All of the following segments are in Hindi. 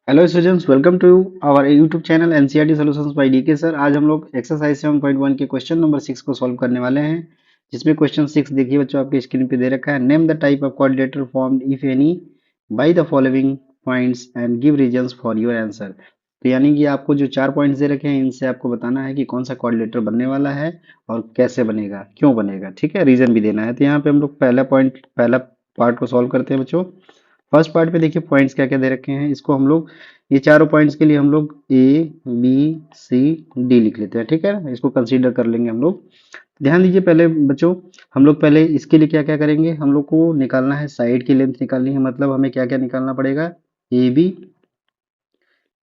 Hello students, welcome to our YouTube channel NCERT solutions by DK sir. आज हम लोग एक्सरसाइज 7.1 के क्वेश्चन नंबर 6 को सॉल्व करने वाले हैं, जिसमें क्वेश्चन 6 देखिए बच्चों, आपके स्क्रीन पे दे रखा है। Name the type of coordinator formed if any by the following points and give reasons for your answer. तो यानी कि आपको जो 4 पॉइंट्स दे रखे हैं, इनसे आपको बताना है कि कौन सा कोऑर्डिनेटर बनने वाला है और कैसे बनेगा, क्यों बनेगा। ठीक है, रीजन भी देना है। तो यहाँ पे हम लोग पहला पार्ट को सॉल्व करते हैं बच्चों। फर्स्ट पार्ट पे देखिए पॉइंट्स क्या क्या दे रखे हैं। इसको हम लोग, ये चारों पॉइंट्स के लिए हम लोग ए बी सी डी लिख लेते हैं। ठीक है ना, इसको कंसीडर कर लेंगे हम लोग। ध्यान दीजिए पहले बच्चों, हम लोग पहले इसके लिए क्या क्या करेंगे। हम लोग को निकालना है साइड की लेंथ निकालनी है। मतलब हमें क्या क्या निकालना पड़ेगा, ए बी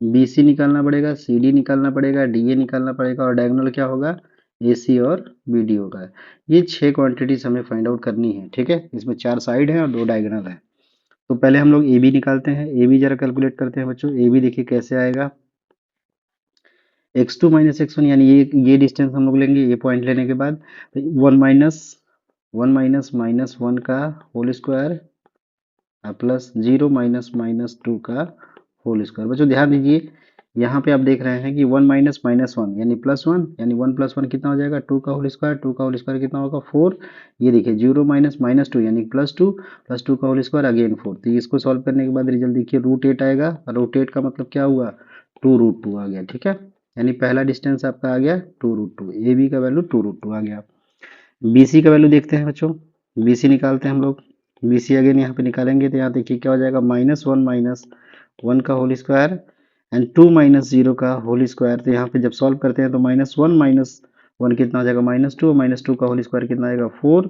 बी सी निकालना पड़ेगा, सी डी निकालना पड़ेगा, डी ए निकालना पड़ेगा, और डायगोनल क्या होगा, ए सी और बी डी होगा। ये 6 क्वांटिटीज हमें फाइंड आउट करनी है। ठीक है, इसमें 4 साइड है और 2 डायगोनल है। तो पहले हम लोग ए बी निकालते हैं। ए बी जरा कैलकुलेट करते हैं बच्चों। ए बी देखिए कैसे आएगा, x2 माइनस एक्स वन, यानी ये डिस्टेंस हम लोग लेंगे। ये पॉइंट लेने के बाद वन माइनस माइनस वन का whole square plus zero minus minus two का होल स्क्वायर। बच्चों ध्यान दीजिए, यहाँ पे आप देख रहे हैं कि वन माइनस माइनस वन यानी प्लस वन, यानी वन प्लस वन कितना हो जाएगा, टू का होल स्क्वायर। टू का होल स्क्वायर कितना होगा, फोर। ये देखिए जीरो माइनस माइनस टू यानी प्लस टू का होल स्क्वायर अगेन फोर। तो इसको सॉल्व करने के बाद रिजल्ट देखिए रूट एट आएगा। रूट एट का मतलब क्या हुआ, टू रूट टू आ गया। ठीक है, यानी पहला डिस्टेंस आपका आ गया two root two. A B का वैल्यू टू रूट टू आ गया। बी सी का वैल्यू देखते हैं बच्चों। बी सी निकालते हैं हम लोग। बी सी अगेन यहाँ पे निकालेंगे तो यहाँ देखिए क्या हो जाएगा, माइनस वन का whole square and two minus zero का होल स्क्वायर। तो यहाँ पे जब सॉल्व करते हैं तो माइनस वन कितना हो जाएगा, माइनस टू, और माइनस टू का होल स्क्वायर कितना आएगा, फोर।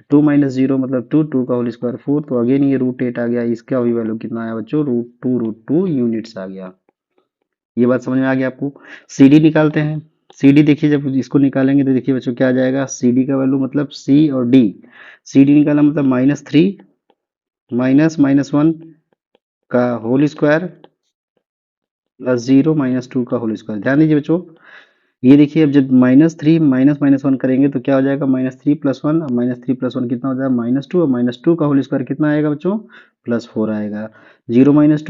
टू माइनस जीरो मतलब टू, टू का होल स्क्वायर फोर। तो अगेन ये रूट एट आ गया। इसका भी वैल्यू कितना आया बच्चों, रूट टू यूनिट्स आ गया। ये बात समझ में आ गया आपको। सी डी निकालते हैं। सी डी देखिए, जब इसको निकालेंगे तो देखिए बच्चों क्या आ जाएगा, सी डी का वैल्यू मतलब सी और डी। सी डी निकाला मतलब minus three minus minus one का whole square plus zero minus two का होल स्क्वायर। ध्यान दीजिए बच्चों, ये देखिए अब जब minus three minus minus one करेंगे तो क्या हो जाएगा, minus three plus one. Minus three plus one कितना हो जाएगा, माइनस टू, और माइनस टू का होल स्क्वायर कितना आएगा बच्चों, प्लस फोर आएगा। जीरो माइनस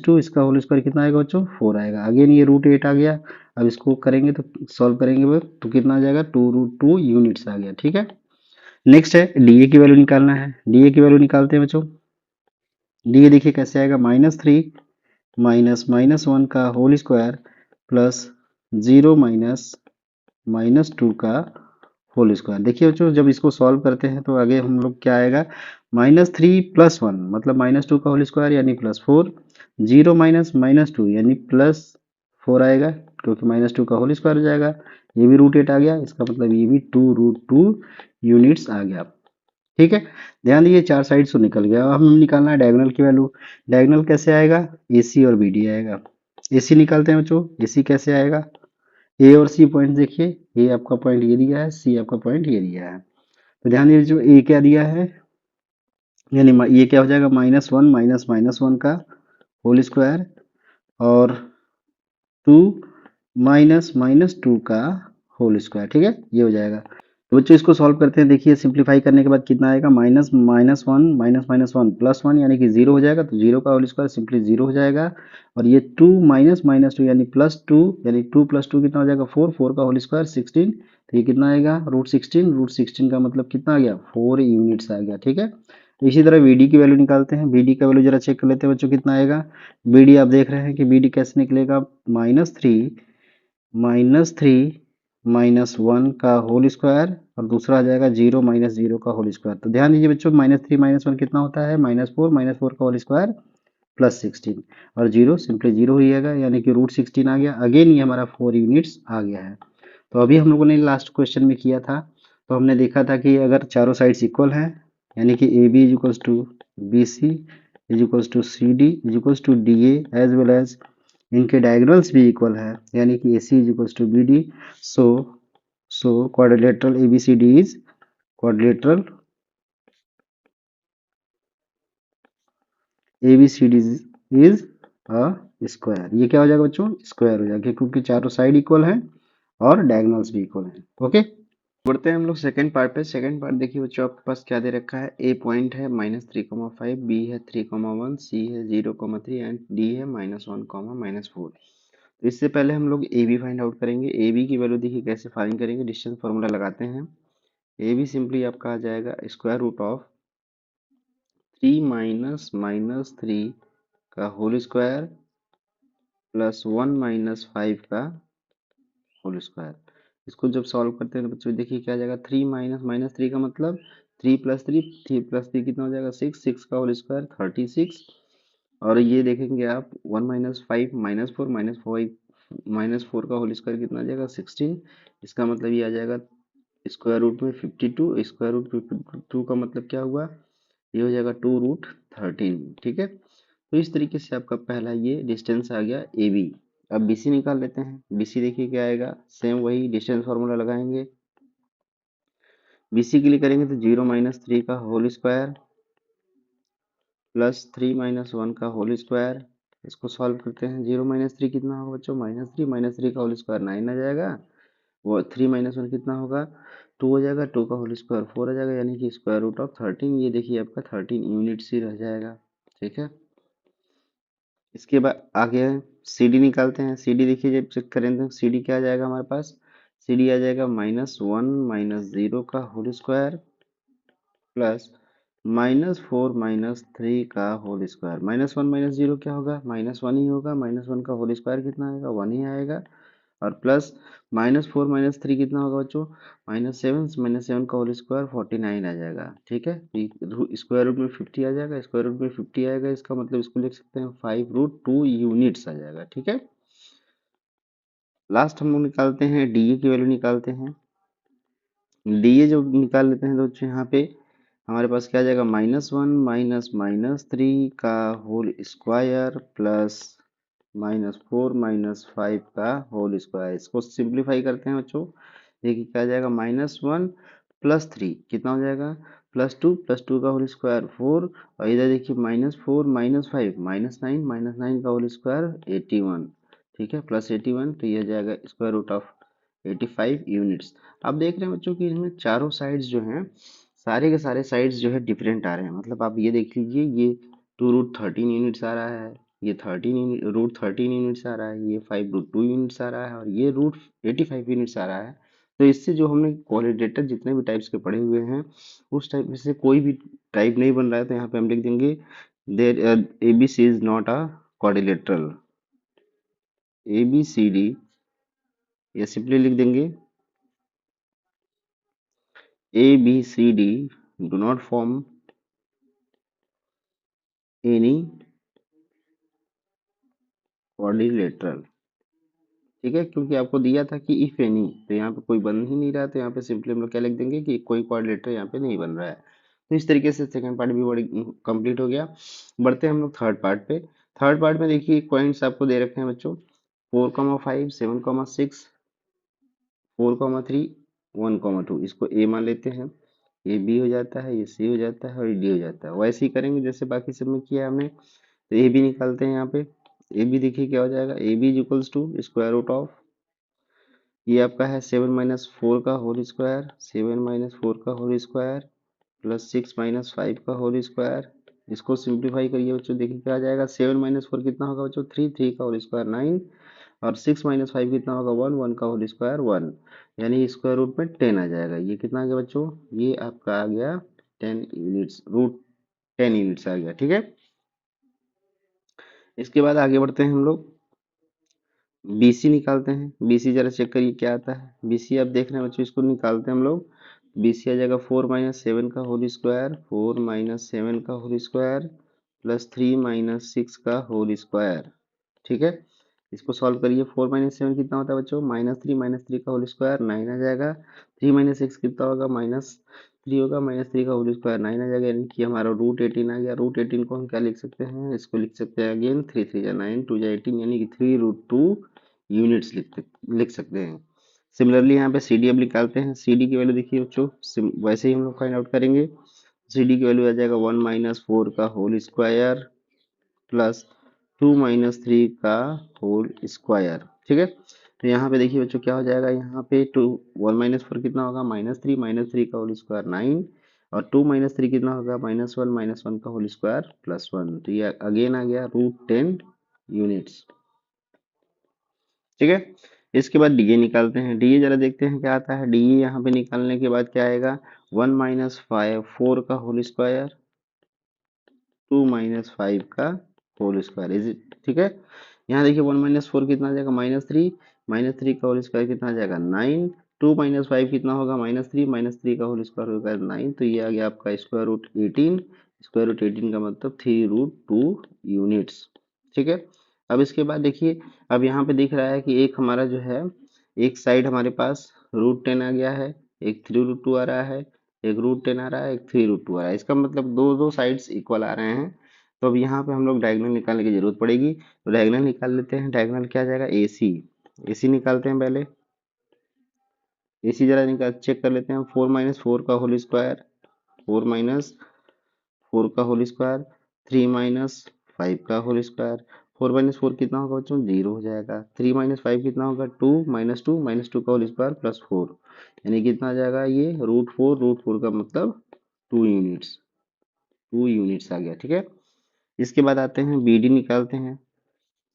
टू इसका होल स्क्वायर कितना आएगा बच्चों, फोर आएगा। अगेन ये रूट एट आ गया। अब इसको करेंगे तो सॉल्व करेंगे वो, तो कितना आ जाएगा, टू रूट टू यूनिट्स आ गया। ठीक है, नेक्स्ट है डीए की वैल्यू निकालना है। डीए की वैल्यू निकालते हैं बच्चों। डीए देखिए कैसे आएगा, minus three minus minus one का whole square plus zero minus minus two का होल स्क्वायर। देखिए बच्चों, जब इसको सॉल्व करते हैं तो आगे हम लोग क्या आएगा, माइनस थ्री प्लस वन मतलब माइनस टू का होल स्क्वायर यानी plus four. Zero minus minus to यानी प्लस फोर आएगा, क्योंकि माइनस टू का होल स्क्वायर हो जाएगा। ये भी रूट एट आ गया, इसका मतलब ये भी टू रूट टू यूनिट्स आ गया। ठीक है, ध्यान दीजिए चार साइड से निकल गया। अब हमें निकालना है डायगोनल की वैल्यू। डायगोनल कैसे आएगा, ए सी और बी डी आएगा। ए सी निकालते हैं बच्चों। ए सी कैसे आएगा, ए और सी पॉइंट देखिए, ए आपका पॉइंट ये दिया है, सी आपका पॉइंट ये दिया है। तो ध्यान दीजिए जो ए क्या दिया है, यानी ये क्या हो जाएगा, माइनस माइनस वन का होल स्क्वायर और टू माइनस माइनस टू का होल स्क्वायर। ठीक है, ये हो जाएगा। तो बच्चों इसको सॉल्व करते हैं। देखिए सिंप्लीफाई करने के बाद कितना आएगा, minus minus one plus one यानी कि जीरो हो जाएगा। तो जीरो का होल स्क्वायर सिंपली जीरो हो जाएगा। और ये टू माइनस माइनस टू यानी प्लस टू, यानी टू प्लस टू कितना हो जाएगा, फोर। फोर का होल स्क्वायर सिक्सटीन। तो ये कितना आएगा, रूट सिक्सटीन। रूट सिक्सटीन का मतलब कितना आ गया, फोर यूनिट्स आ गया। ठीक है, तो इसी तरह बी डी की वैल्यू निकालते हैं। बी डी का वैल्यू जरा चेक कर लेते हैं बच्चों, कितना आएगा। बी डी आप देख रहे हैं कि बी डी कैसे निकलेगा, माइनस थ्री माइनस वन का होल स्क्वायर और दूसरा आ जाएगा जीरो माइनस जीरो का होल स्क्वायर। तो ध्यान दीजिए बच्चों, माइनस थ्री माइनस वन कितना होता है, माइनस फोर का होल स्क्वायर प्लस सिक्सटीन, और जीरो सिंपली जीरो ही आएगा, यानी कि रूट सिक्सटीन आ गया। अगेन ये हमारा फोर यूनिट्स आ गया है। तो अभी हम लोगों ने लास्ट क्वेश्चन में किया था, तो हमने देखा था कि अगर चारों साइड्स इक्वल हैं, यानी कि A B is equals to B C is equals to C D is equals to D as well as इनके डायगोनल्स भी इक्वल है, यानी कि A C is equals to B D. So quadrilateral ABCD is quadrilateral ABCD is a square. ये क्या हो जाएगा बच्चों, स्क्वायर हो जाएगा, क्योंकि चारों साइड इक्वल हैं और डायगोनल्स भी इक्वल हैं। ओके, बढ़ते हैं हम लोग सेकंड पार्ट पे। सेकंड पार्ट देखिए बच्चों, आपके पास क्या दे रखा है। ए पॉइंट है -3,5, बी है 3,1, सी है 0,3 एंड डी है -1, -4। तो इससे पहले हम लोग ए बी फाइंड आउट करेंगे। ए बी की वैल्यू देखिए कैसे फाइंड करेंगे, डिस्टेंस फार्मूला लगाते हैं। ए बी सिंपली आपका आ जाएगा स्क्वायर रूट ऑफ 3 माइनस 3 का होल स्क्वायर प्लस 1 - 5 का होल स्क्वायर। इसको जब सॉल्व करते हैं तो बच्चों देखिए क्या आ जाएगा, 3 माइनस 3 का मतलब 3 + 3 कितना हो जाएगा, 6, 6 का होल स्क्वायर 36। और ये देखेंगे आप 1 - 5 -4 का होल स्क्वायर कितना आ जाएगा, 16। इसका मतलब ये आ जाएगा स्क्वायर रूट में 52। स्क्वायर रूट 52 का मतलब क्या हुआ, ये हो जाएगा 2√13। ठीक है, तो इस तरीके से आपका पहला ये डिस्टेंस आ गया ए बी। अब बी सी निकाल लेते हैं। बी सी देखिए क्या आएगा, सेम वही डिस्टेंस फार्मूला लगाएंगे। बी सी के लिए करेंगे तो 0 - 3 का होल स्क्वायर प्लस 3 - 1 का होल स्क्वायर। इसको सॉल्व करते हैं। 0 - 3 कितना होगा बच्चों, -3 का होल स्क्वायर 9 आ जाएगा। वो 3 - 1 कितना होगा, 2 हो जाएगा। 2 का होल स्क्वायर 4 आ जाएगा, यानी कि स्क्वायर रूट ऑफ 13। ये देखिए आपका 13 यूनिट्स ही रह जाएगा। ठीक है, इसके बाद आगे सी डी निकालते हैं। सी डी देखिए जब चेक करें तो सी डी क्या आ जाएगा हमारे पास, सी डी आ जाएगा -1 - 0 का होल स्क्वायर प्लस -4 - 3 का होल स्क्वायर। -1 - 0 क्या होगा, -1 ही होगा। -1 का होल स्क्वायर कितना आएगा, 1 ही आएगा। और प्लस -4 - 3 कितना होगा बच्चों, -7 का होल स्क्वायर 49 आ जाएगा। ठीक है, स्क्वायर रूट में 50 आ जाएगा। स्क्वायर रूट में 50 आएगा, इसका मतलब इसको लिख सकते हैं 5√2 यूनिट्स आ जाएगा। ठीक है, लास्ट हम लोग निकालते हैं डी ए की वैल्यू निकालते हैं। डी ए जो निकाल लेते हैं तो बच्चों यहाँ पे हमारे पास क्या आ जाएगा, -1 - -3 का होल स्क्वायर प्लस -4 - 5 का होल स्क्वायर। इसको सिंप्लीफाई करते हैं बच्चों, देखिए क्या आ जाएगा, -1 + 3 कितना हो जाएगा, +2 का होल स्क्वायर 4। और इधर देखिए -4 - 5 -9 का होल स्क्वायर 81। ठीक है, +81, तो ये आ जाएगा स्क्वायर रूट ऑफ 85 यूनिट्स। अब देख रहे हैं बच्चों कि इसमें चारों साइड्स जो हैं, सारे के सारे साइड्स जो है डिफरेंट आ रहे हैं। मतलब आप ये देख लीजिए, ये 2√13 यूनिट्स आ रहा है, ये 13 यूनिट्स आ रहा है, ये 5√2 यूनिट्स आ रहा है, और ये √85 यूनिट्स आ रहा है। तो इससे जो हमने क्वालिटेटर जितने भी टाइप्स के पढ़े हुए हैं, उस टाइप में से कोई भी टाइप नहीं बन रहा है। तो यहाँ पे हम लिख देंगे there A B C is not a quadrilateral. A B C D, या सिंपली लिख देंगे A B C D do not form any quadrilateral. ठीक है, क्योंकि आपको दिया था कि इफ एनी, तो यहाँ पे कोई बन ही नहीं रहा, तो यहाँ पे सिंपली हम लोग क्या लिख देंगे कि कोई क्वाड्रिलेटरल यहाँ पे नहीं बन रहा है। तो इस तरीके से सेकंड पार्ट भी बड़ी कंप्लीट हो गया। बढ़ते हैं हम लोग थर्ड पार्ट पे। थर्ड पार्ट में देखिए पॉइंट्स आपको दे रखे हैं बच्चों, 4,5 7,6 4,3 1,2। इसको ए मान लेते हैं, ये बी हो जाता है, ये सी हो जाता है, और ये डी हो जाता है। वैसे ही करेंगे जैसे बाकी सब में किया हमने। तो ए बी निकालते हैं यहाँ पे। ए बी देखिए क्या हो जाएगा, A B is equals to square root of, ये आपका है 7 - 4 का होल स्क्वायर, 7 - 4 का होल स्क्वायर प्लस 6 - 5 का होल स्क्वायर। इसको सिंप्लीफाई करिए बच्चों, देखिए क्या आ जाएगा, 7 - 4 कितना होगा बच्चों, 3, 3 का होल स्क्वायर 9, और 6 - 5 कितना होगा, 1, 1 का होल स्क्वायर 1, यानी स्क्वायर रूट में 10 आ जाएगा। ये कितना आ गया बच्चों, ये आपका आ गया 10 यूनिट्स, √10 यूनिट्स आ गया। ठीक है, इसके बाद आगे बढ़ते हैं हम लोग, बीसी निकालते हैं। बीसी जरा चेक करिए क्या आता है। बीसी आप देख रहे हैं बच्चों, इसको निकालते हैं हम लोग। बीसी आ जाएगा 4 - 7 का होल स्क्वायर, 4 - 7 का होल स्क्वायर प्लस 3 - 6 का होल स्क्वायर। ठीक है, इसको सॉल्व करिए। 4 - 7 कितना होता है बच्चों, -3 का होल स्क्वायर 9 आ जाएगा। 3 - 6 कितना होगा, -3 होगा, -3 का होल स्क्वायर 9 आ जाएगा, यानी कि हमारा √18 आ गया। √18 को हम क्या लिख सकते हैं, इसको लिख सकते हैं अगेन 3 3 जा 9, 2 जा 18, यानी कि 3√2 यूनिट्स लिख सकते हैं। सिमिलरली यहाँ पे सी डी अब निकालते हैं। सी डी की वैल्यू देखिए बच्चों, वैसे ही हम लोग फाइंड आउट करेंगे। सी डी की वैल्यू आ जाएगा 1 - 4 का होल स्क्वायर प्लस 2 - 3 का होल स्क्वायर। ठीक है, तो यहाँ पे देखिए बच्चों क्या हो जाएगा, यहाँ पे 1 - 4 कितना होगा, -3 का होल स्क्वायर 9, और 2 - 3 कितना होगा, -1 का होल स्क्वायर +1। तो ये अगेन आ गया √10 यूनिट्स। ठीक है, इसके बाद डीए निकालते हैं। डीए जरा देखते हैं क्या आता है। डीए यहाँ पे निकालने के बाद क्या आएगा, 1 - 4 का होल स्क्वायर, 2 - 5 का होल स्क्वायर इज इट। ठीक है, यहाँ देखिए 1 - 4 कितना आ जाएगा, -3, -3 का होल स्क्वायर कितना आ जाएगा 9, 2 - 5 कितना होगा, -3, -3 का होल स्क्वायर होगा 9, तो ये आ गया आपका √18। √18 का मतलब 3√2 यूनिट्स। ठीक है, अब इसके बाद देखिए, अब यहाँ पे दिख रहा है कि एक हमारा जो है, एक साइड हमारे पास √10 आ गया है, एक 3√2 आ रहा है, एक √10 आ रहा है, एक 3√2 आ रहा है। इसका मतलब दो दो साइड्स इक्वल आ रहे हैं। तो अब यहाँ पे हम लोग डायगोनल निकालने की जरूरत पड़ेगी। तो डायगोनल निकाल लेते हैं। डायगोनल क्या आ जाएगा, AC। AC निकालते हैं पहले। AC जरा निकाल चेक कर लेते हैं। 4 - 4 का होल स्क्वायर, 4 - 4 का होल स्क्वायर, 3 - 5 का होल स्क्वायर। 4 - 4 कितना होगा बच्चों, 0 हो जाएगा। 3 - 5 कितना होगा, 2 - 2 -2 का होल स्क्वायर +4, यानी कितना आ जाएगा ये √4। √4 का मतलब 2 यूनिट्स, 2 यूनिट्स आ गया। ठीक है, इसके बाद आते हैं BD निकालते हैं।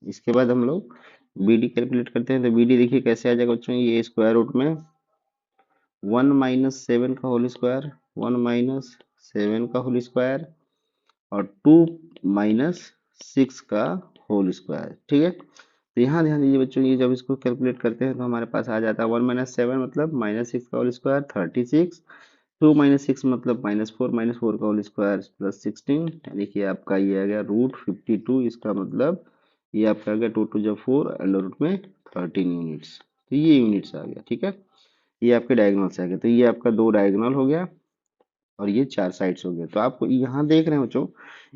इसके बाद हम लोग BD कैलकुलेट करते हैं। तो BD देखिए कैसे आ जाएगा बच्चों, ये स्क्वायर रूट में 1 - 7 का होल स्क्वायर, 1 - 7 का होल स्क्वायर, और 2 - 6 का होल स्क्वायर। ठीक है, तो यहाँ ध्यान दीजिए बच्चों, ये जब इसको कैलकुलेट करते हैं तो हमारे पास आ जाता है 1 - 7 मतलब -6 का होल स्क्वायर 36, 2 - 6 मतलब -4, -4 का होल स्क्वायर +16, यानी कि आपका ये आ गया √52। इसका मतलब ये आपका आ गया 2 2 जब 4, अंडर रूट में 13 यूनिट्स। तो ये यूनिट्स आ गया। ठीक है, ये आपके डायगोनल से आ गया। तो ये आपका 2 डायगोनल हो गया, और ये 4 साइड्स हो गए। तो आप यहाँ देख रहे हैं बच्चों,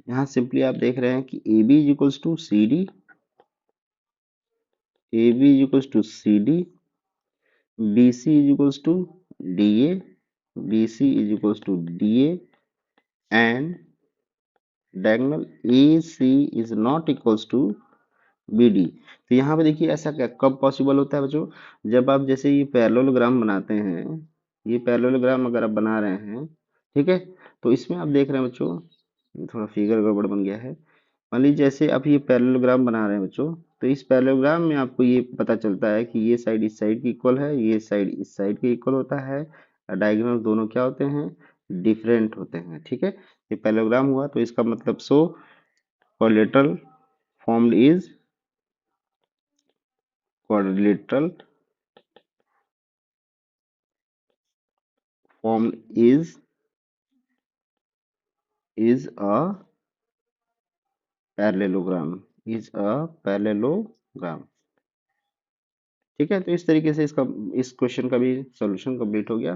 यहाँ सिंपली आप देख रहे हैं कि AB is equals to CD, AB is equals to CD, BC is equals to DA, BC is equals to DA, and diagonal AC is not equals to BD। तो यहाँ पे देखिए ऐसा क्या कब पॉसिबल होता है बच्चों, जब आप जैसे ये पैरेललोग्राम बनाते हैं, ये पैरेललोग्राम अगर आप बना रहे हैं, ठीक है, तो इसमें आप देख रहे हैं बच्चों, ये थोड़ा फिगर गड़बड़ बन गया है। मान लीजिए जैसे आप ये पैरेललोग्राम बना रहे हैं बच्चों, तो इस पैरेललोग्राम में आपको ये पता चलता है कि ये साइड इस साइड की इक्वल है, ये साइड इस साइड के इक्वल होता है, और डायगोनल दोनों क्या होते हैं, डिफरेंट होते हैं। ठीक है, ये पैरेललोग्राम हुआ, तो इसका मतलब so quadrilateral formed is quadrilateral formed is a parallelogram, is a parallelogram। ठीक है, तो इस तरीके से इसका इस क्वेश्चन का भी सॉल्यूशन कंप्लीट हो गया।